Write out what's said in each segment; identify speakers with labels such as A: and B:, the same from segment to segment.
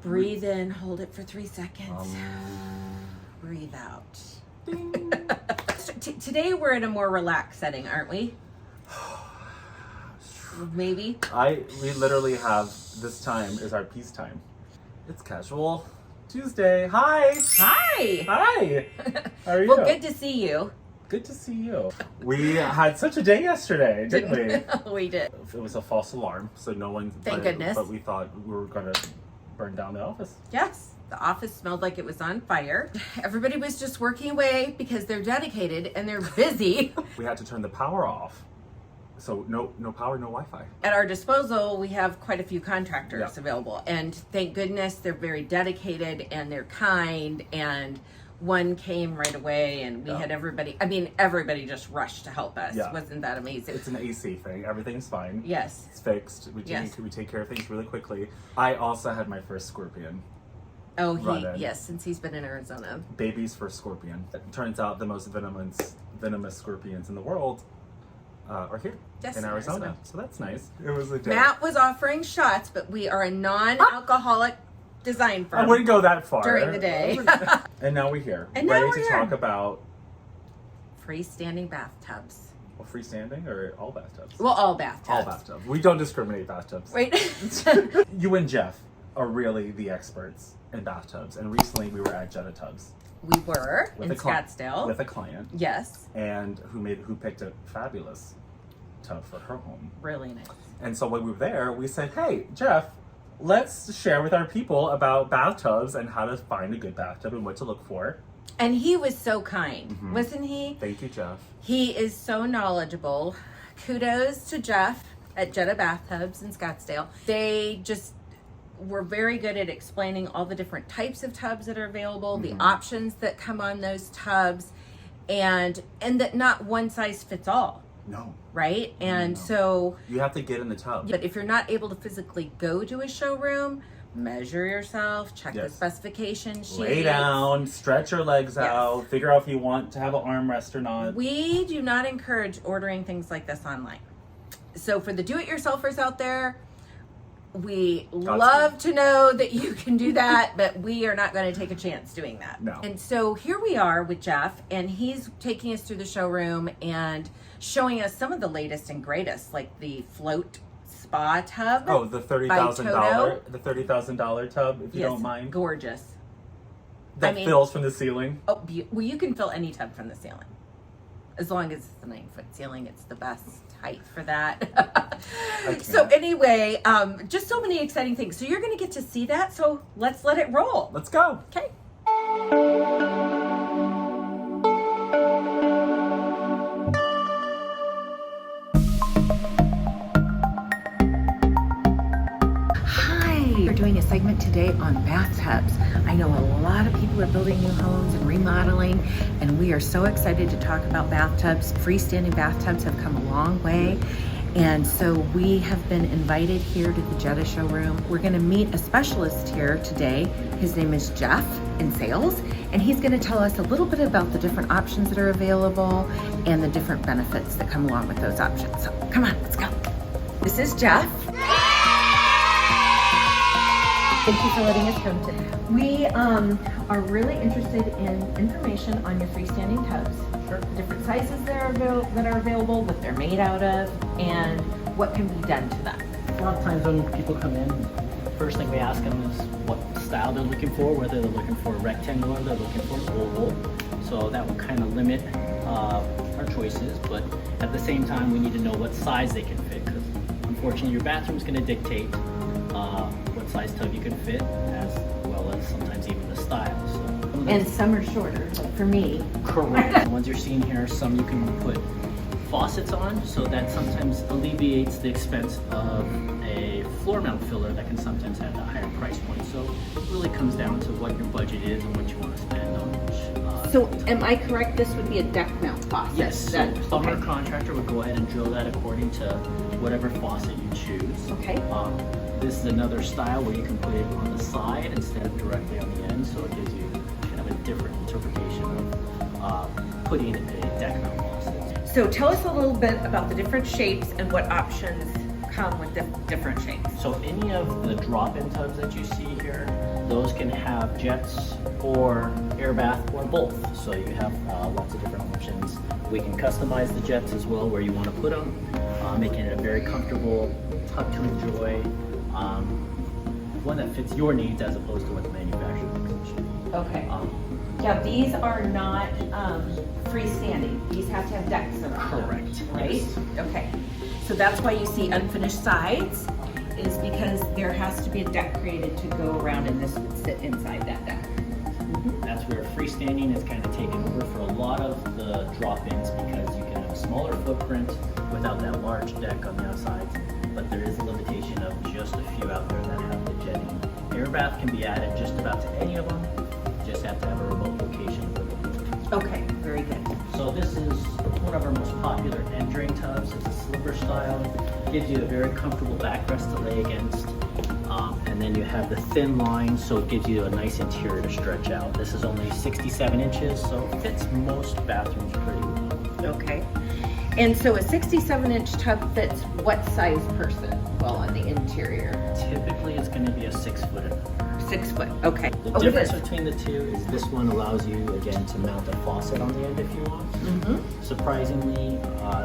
A: Breathe in, hold it for 3 seconds. Breathe out. Today we're in a more relaxed setting, aren't we? Maybe.
B: We literally have this time is our peace time. It's casual Tuesday. Hi.
A: Hi.
B: Hi. How are you?
A: Well, good to see you.
B: Good to see you. We had such a day yesterday, didn't we?
A: We did.
B: It was a false alarm, so no one.
A: Thank goodness.
B: But we thought we were gonna burn down the office.
A: Yes. The office smelled like it was on fire. Everybody was just working away because they're dedicated and they're busy.
B: We had to turn the power off. So no power, no Wi-Fi.
A: At our disposal, we have quite a few contractors available. And thank goodness they're very dedicated and they're kind. And one came right away and we had everybody just rushed to help us.
B: Yeah.
A: Wasn't that amazing?
B: It's an AC thing. Everything's fine.
A: Yes.
B: It's fixed. We take care of things really quickly. I also had my first scorpion.
A: Oh, yes, since he's been in Arizona.
B: Baby's first scorpion. It turns out the most venomous scorpions in the world are here in Arizona. So that's nice. It was a day.
A: Matt was offering shots, but we are a non-alcoholic design firm.
B: I wouldn't go that far.
A: During the day.
B: And now we're here.
A: And
B: ready
A: now
B: to
A: we're
B: talk
A: here.
B: about
A: freestanding bathtubs.
B: well, freestanding or all bathtubs?
A: Well, all bathtubs.
B: All bathtubs. We don't discriminate bathtubs.
A: Right.
B: You and Jeff are really the experts in bathtubs. And recently we were at Jetta Tubs.
A: We were in Scottsdale.
B: With a client.
A: Yes.
B: And who picked a fabulous tub for her home.
A: Really nice.
B: And so when we were there, we said, hey, Jeff, let's share with our people about bathtubs and how to find a good bathtub and what to look for.
A: And he was so kind, wasn't he?
B: Thank you, Jeff.
A: He is so knowledgeable. Kudos to Jeff at Jetta Bathtubs in Scottsdale. They just were very good at explaining all the different types of tubs that are available, the options that come on those tubs, and that not one size fits all.
B: No.
A: Right? And so
B: you have to get in the tub.
A: But if you're not able to physically go to a showroom, measure yourself, check the specification sheet.
B: Lay down, stretch your legs out, figure out if you want to have an armrest or not.
A: We do not encourage ordering things like this online. So for the do-it-yourselfers out there, we love to know that you can do that, but we are not going to take a chance doing that.
B: No.
A: And so here we are with Jeff, and he's taking us through the showroom and showing us some of the latest and greatest, like the float spa tub.
B: Oh, the $30,000 tub, if you don't mind.
A: Gorgeous.
B: That fills from the ceiling.
A: Oh, well, you can fill any tub from the ceiling. As long as it's the 9-foot ceiling, it's the best height for that. So anyway, just so many exciting things. So you're going to get to see that. So let's let it roll.
B: Let's go.
A: Okay. We're doing a segment today on bathtubs. I know a lot of people are building new homes and remodeling, and we are so excited to talk about bathtubs. Freestanding bathtubs have come a long way, and so we have been invited here to the Jetta showroom. We're going to meet a specialist here today. His name is Jeff in sales, and he's going to tell us a little bit about the different options that are available and the different benefits that come along with those options. So come on, let's go. This is Jeff. Thank you for letting us come today. We are really interested in information on your freestanding tubs. Sure. Different sizes that are available, what they're made out of, and what can be done to them.
C: A lot of times when people come in, first thing we ask them is what style they're looking for, whether they're looking for a rectangle or they're looking for an oval. So that will kind of limit our choices, but at the same time we need to know what size they can fit, because unfortunately your bathroom is going to dictate what size tub you can fit, as well as sometimes even the style. So,
A: and some are shorter, like for me.
C: Correct. The ones you're seeing here, some you can put faucets on, so that sometimes alleviates the expense of a floor mount filler that can sometimes have a higher price point. So it really comes down to what your budget is and what you want to spend on each.
A: So am I correct, this would be a deck mount faucet?
C: Yes, so plumber contractor would go ahead and drill that according to whatever faucet you choose.
A: Okay.
C: This is another style where you can put it on the side instead of directly on the end, so it gives you kind of a different interpretation of putting a deck mount faucet.
A: So tell us a little bit about the different shapes and what options come with different shapes.
C: So any of the drop-in tubs that you see here, those can have jets or air bath or both. So you have lots of different options. We can customize the jets as well where you want to put them, making it a very comfortable tub to enjoy, one that fits your needs as opposed to what the manufacturer thinks it should be.
A: Okay. Yeah, these are not freestanding. These have to have decks around them.
C: Correct.
A: Right?
C: Yes.
A: Okay. So that's why you see unfinished sides, is because there has to be a deck created to go around, and this would sit inside that deck.
C: That's where freestanding is kind of taken over for a lot of the drop-ins, because you can have a smaller footprint without that large deck on the outside. But there is a limitation of just a few out there that have the jetting. Air bath can be added just about to any of them. You just have to have a remote location for them.
A: Okay, very good.
C: So this is one of our most popular end drain tubs. It's a slipper style. Gives you a very comfortable backrest to lay against. And then you have the thin line, so it gives you a nice interior to stretch out. This is only 67 inches, so it fits most bathrooms pretty well.
A: Okay. And so a 67-inch tub fits what size person? Well, on the interior.
C: Typically, it's going to be a 6 foot and under.
A: 6 foot. Okay.
C: The difference between the two is this one allows you, again, to mount a faucet on the end if you want.
A: Mm-hmm.
C: Surprisingly,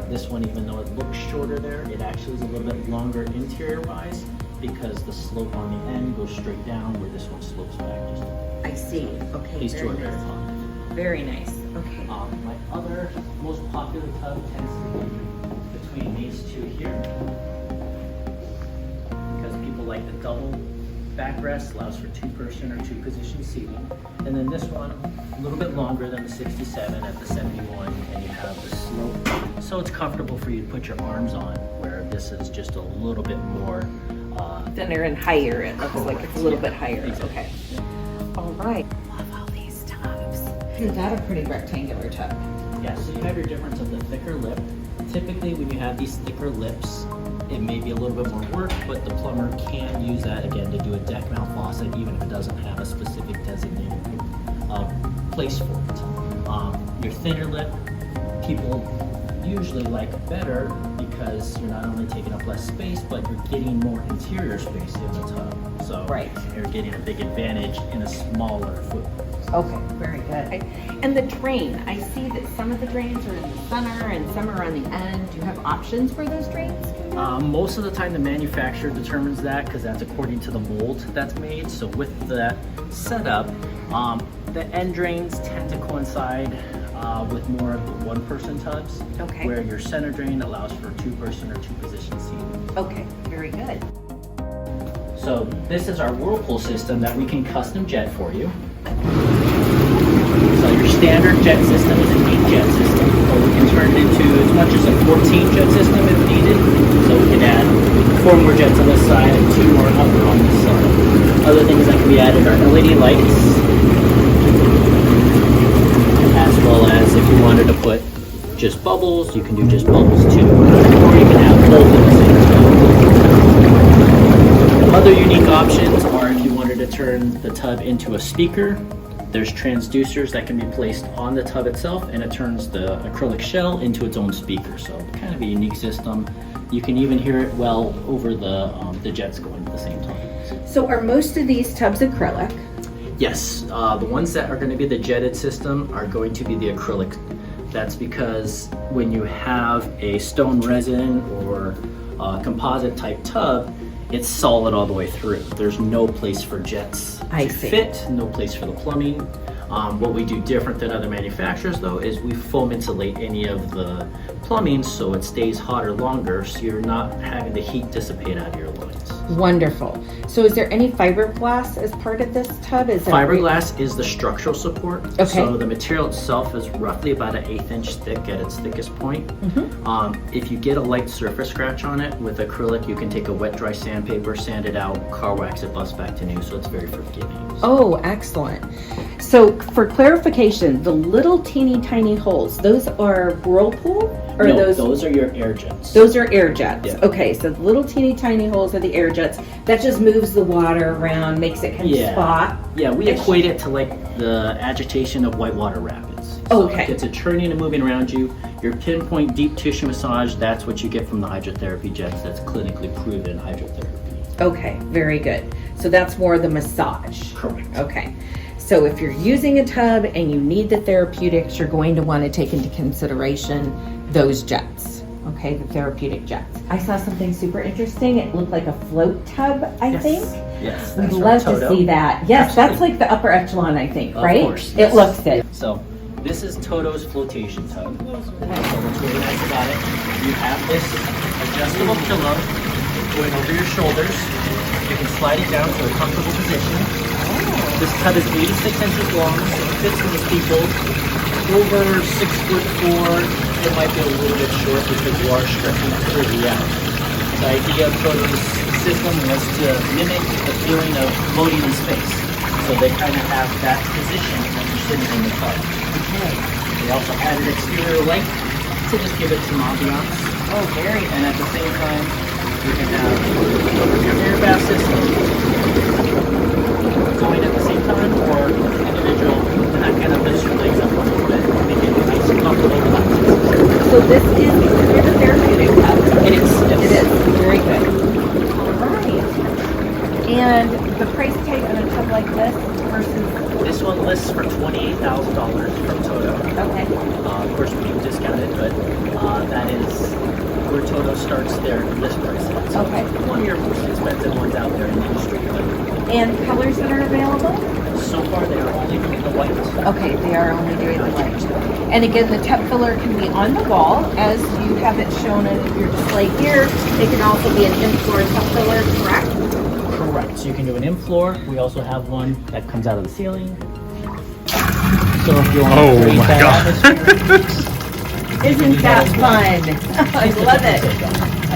C: this one, even though it looks shorter there, it actually is a little bit longer interior-wise, because the slope on the end goes straight down, where this one slopes back just a bit.
A: I see. Okay.
C: These two are
A: very
C: very
A: nice.
C: popular.
A: Very nice. Okay.
C: My other most popular tub tends to be between these two here, because people like the double backrest, allows for 2-person or 2-position seating. And then this one, a little bit longer than the 67 at the 71, and you have the slope. So it's comfortable for you to put your arms on, where this is just a little bit more
A: Thinner and higher. It looks like it's a little bit higher.
C: Exactly.
A: Okay. All right. Love all these tubs. Isn't that a pretty rectangular tub?
C: Yeah, so you have your difference of the thicker lip. Typically, when you have these thicker lips, it may be a little bit more work, but the plumber can use that again to do a deck mount faucet, even if it doesn't have a specific designated place for it. Your thinner lip, people usually like better because you're not only taking up less space, but you're getting more interior space in the tub. So
A: Right.
C: you're getting a big advantage in a smaller footprint.
A: Okay, very good. And the drain, I see that some of the drains are in the center and some are on the end. Do you have options for those drains?
C: Most of the time the manufacturer determines that, because that's according to the mold that's made. So with that setup, the end drains tend to coincide with more of the 1-person tubs,
A: Okay.
C: where your center drain allows for 2-person or 2-position seating.
A: Okay, very good.
C: So this is our Whirlpool system that we can custom jet for you. So your standard jet system is an 8-jet system, but we can turn it into as much as a 14-jet system if needed. So we can add 4 more jets on this side and 2 more upper on this side. Other things that can be added are LED lights, as well as if you wanted to put just bubbles, you can do just bubbles too. Or you can have both at the same time. Other unique options are if you wanted to turn the tub into a speaker. There's transducers that can be placed on the tub itself, and it turns the acrylic shell into its own speaker. So kind of a unique system. You can even hear it well over the jets going at the same time.
A: So are most of these tubs acrylic?
C: Yes, the ones that are going to be the jetted system are going to be the acrylic. That's because when you have a stone resin or composite type tub, it's solid all the way through. There's no place for jets
A: I
C: to
A: see.
C: fit, no place for the plumbing. What we do different than other manufacturers though is we foam insulate any of the plumbing so it stays hotter longer, so you're not having the heat dissipate out of your loins.
A: Wonderful. So is there any fiberglass as part of this tub? Is that
C: Fiberglass is the structural support.
A: Okay.
C: So the material itself is roughly about an 1/8 inch thick at its thickest point. If you get a light surface scratch on it with acrylic, you can take a wet dry sandpaper, sand it out, car wax it, bust back to new, so it's very forgiving.
A: Oh, excellent. So for clarification, the little teeny tiny holes, those are Whirlpool? Or
C: No,
A: those
C: are your air jets.
A: Those are air jets.
C: Yeah.
A: Okay, so the little teeny tiny holes are the air jets. That just moves the water around, makes it kind of spot.
C: Yeah, we equate it to like the agitation of whitewater rapids. So
A: Okay.
C: It's a churning and moving around you. Your pinpoint deep tissue massage, that's what you get from the hydrotherapy jets. That's clinically proven hydrotherapy.
A: Okay, very good. So that's more the massage.
C: Correct.
A: Okay. So if you're using a tub and you need the therapeutics, you're going to want to take into consideration those jets. Okay, the therapeutic jets. I saw something super interesting. It looked like a float tub, I think.
C: Yes.
A: We'd
C: that's
A: love
C: from
A: to
C: Toto.
A: see that. Yes, that's
C: Absolutely.
A: like the upper echelon, I think, right?
C: Of course.
A: It looks it.
C: So this is Toto's flotation tub. So what's really nice about it, you have this adjustable pillow going over your shoulders. You can slide it down to a comfortable position. This tub is 86 inches long, so it fits most people. Over 6'4", it might be a little bit short because you are stretching fully out. The idea of Toto's system was to mimic the feeling of floating in space. So they kind of have that position when you're sitting in the tub. They also added exterior light to just give it some ambiance.
A: Oh, very
C: And at the same time, you can have your air bath system going at the same time, or individual, and that kind of lifts your legs up a little bit, make it nice and comfortable, relaxing.
A: So this is considered a therapeutic tub.
C: It is. Yes.
A: It is. Very good. All right. And the price tag on a tub like this versus...
C: This one lists for $28,000 from Toto.
A: Okay.
C: Of course, we can discount it, but that is where Toto starts their list price at. So
A: Okay.
C: one of your most expensive ones out there in the industry.
A: And colors that are available?
C: So far, they are only doing the white.
A: Okay, they are only doing the white. And again, the tub filler can be on the wall, as you have it shown in your display here. It can also be an in-floor tub filler, correct?
C: Correct. So you can do an in-floor. We also have one that comes out of the ceiling. So if you want to create that atmosphere,
A: Isn't that fun? I love it.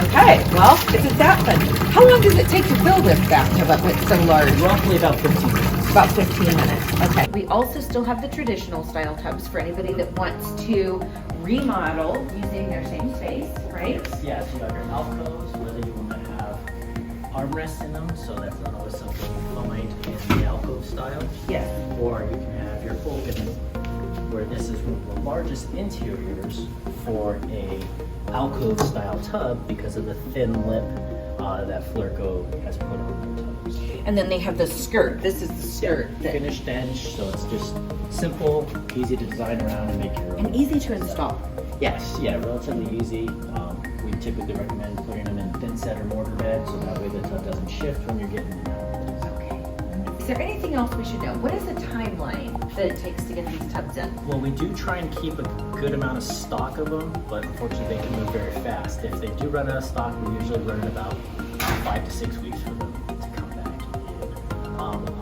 A: Okay, well, isn't that fun? How long does it take to fill this bathtub up? It's so large.
C: roughly about 15 minutes.
A: About 15 minutes. Okay. We also still have the traditional style tubs for anybody that wants to remodel using their same space, right?
C: Yes, you have your alcoves, whether you want to have armrests in them, so that's not always something you find in the alcove style.
A: Yes.
C: Or you can have your open, where this is one of the largest interiors for a alcove style tub because of the thin lip that Flurco has put on the tubs.
A: And then they have the skirt. This is the skirt. that-
C: Finished edge, so it's just simple, easy to design around and make your own.
A: and easy to install.
C: Yes, yeah, relatively easy. We typically recommend putting them in thin set or mortar bed, so that way the tub doesn't shift when you're getting in and out.
A: Okay. Is there anything else we should know? What is the timeline that it takes to get these tubs in?
C: Well, we do try and keep a good amount of stock of them, but unfortunately they can move very fast. If they do run out of stock, we usually run in about 5 to 6 weeks for them to come back.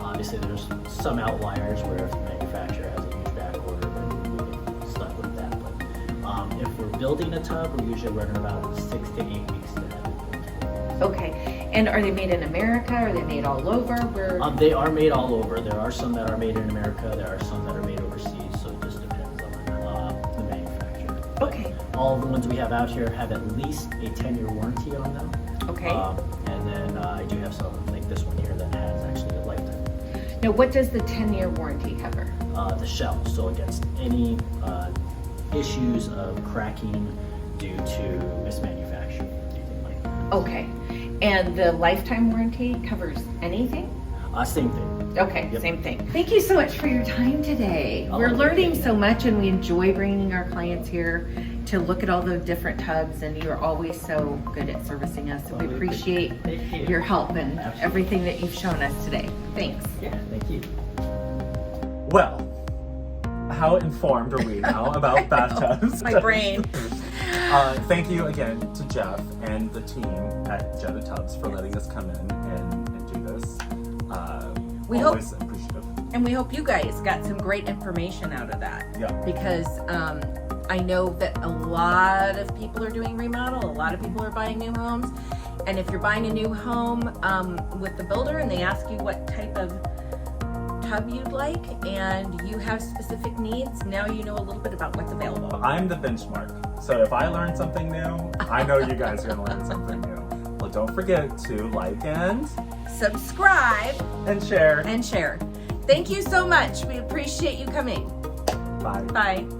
C: Obviously, there's some outliers where if the manufacturer has a huge back order, then we get stuck with that. But if we're building a tub, we're usually running about 6 to 8 weeks to have it built.
A: Okay. And are they made in America? Are they made all over? Where?
C: They are made all over. There are some that are made in America. There are some that are made overseas. So it just depends on the manufacturer.
A: Okay.
C: All of the ones we have out here have at least a 10-year warranty on them.
A: Okay.
C: And then I do have some, like this one here, that has actually a lifetime.
A: Now, what does the 10-year warranty cover?
C: The shell, so against any issues of cracking due to mismanufacturing, anything like that.
A: Okay. And the lifetime warranty covers anything?
C: Same thing.
A: Okay,
C: Yep.
A: same thing. Thank you so much for your time today.
C: Oh,
A: We're learning
C: okay.
A: so much and we enjoy bringing our clients here to look at all the different tubs, and you're always so good at servicing us. So we appreciate
C: Thank you.
A: your help and
C: Absolutely.
A: everything that you've shown us today. Thanks.
C: Yeah, thank you.
B: Well, how informed are we now about bathtubs?
A: My brain.
B: Thank you again to Jeff and the team at Jetta Tubs for letting us come in and do this.
A: We
B: always appreciative.
A: And we hope you guys got some great information out of that.
B: Yeah.
A: Because I know that a lot of people are doing remodel, a lot of people are buying new homes. And if you're buying a new home with the builder and they ask you what type of tub you'd like and you have specific needs, now you know a little bit about what's available.
B: I'm the benchmark. So if I learn something new, I know you guys are going to learn something new. Well, don't forget to like and
A: Subscribe
B: share.
A: and share. Thank you so much. We appreciate you coming.
B: Bye.
A: Bye.